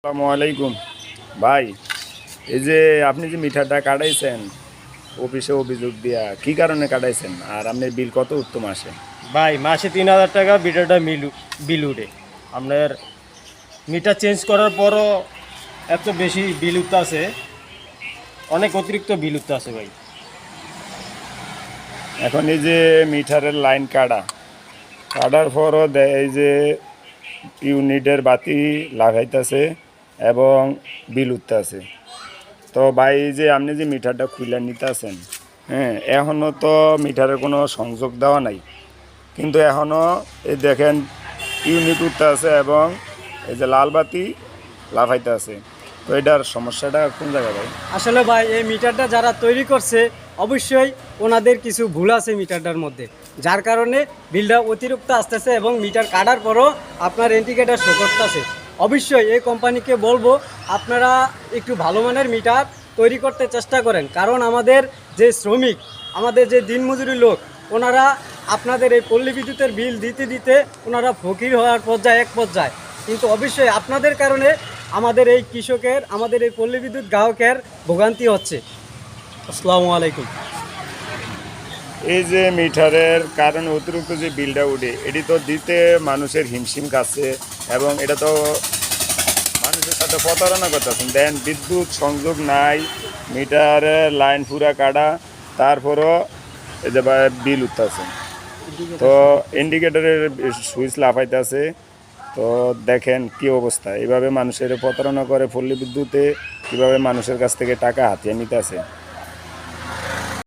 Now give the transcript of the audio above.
আসসালামু আলাইকুম ভাই। এই যে আপনি যে মিটারটা কাটাইছেন অফিসে অভিযোগ দিয়া কি কারণে কাটাইছেন আর আপনার বিল কত উঠতো মাসে? ভাই মাসে 3,000 টাকা মিটারটা বিল উঠে। আপনার মিটার চেঞ্জ করার পরও এত বেশি বিল উঠতে আছে, অনেক অতিরিক্ত বিল উঠতে আছে ভাই। এখন এই যে মিটারের লাইন কাটার পরও দেয় এই যে ইউনিটের বাতি লাগাইতেছে এবং বিল উঠতেছে। তো ভাই এই যে আপনি যে মিটারটা খুলে নিতে আছেন, হ্যাঁ, এখনও তো মিটারের কোনো সংযোগ দেওয়া নাই, কিন্তু এখনও এই দেখেন ইউনিট উঠতে আছে এবং এই যে লাল বাতি লাফাইতে আছে। তো এটার সমস্যাটা কোন জায়গায় ভাই? আসলে ভাই এই মিটারটা যারা তৈরি করছে অবশ্যই ওনাদের কিছু ভুল আছে মিটারটার মধ্যে, যার কারণে বিলটা অতিরিক্ত আসতেছে এবং মিটার কাটার পরও আপনার ইন্ডিকেটার শো করতেছে। অবশ্যই এই কোম্পানিকে বলবো আপনারা একটু ভালো মানের মিটার তৈরি করতে চেষ্টা করেন, কারণ আমাদের যে শ্রমিক, আমাদের যে দিনমজুরি লোক, ওনারা আপনাদের এই পল্লী বিদ্যুতের বিল দিতে দিতে ওনারা ফকির হওয়ার এক পর্যায়ে। কিন্তু অবশ্যই আপনাদের কারণে আমাদের এই কৃষকের, আমাদের এই পল্লী বিদ্যুৎ গ্রাহকের ভোগান্তি হচ্ছে। আসসালামু আলাইকুম। এই যে মিটারের কারণে অতিরিক্ত যে বিলটা উঠে এটি তো দিতে মানুষের হিমশিম কাছে, এবং এটা তো মানুষের সাথে প্রতারণা করতেছেন। দেন বিদ্যুৎ সংযোগ নাই, মিটারের লাইন পুরা কাটা, তারপরও এই যে বিল উঠতেছে। তো ইন্ডিকেটরের সুইচ লাফাইতেছে। তো দেখেন কি অবস্থা, এইভাবে মানুষের প্রতারণা করে পল্লী বিদ্যুতে, কীভাবে মানুষের কাছ থেকে টাকা হাতিয়ে নিতেছে।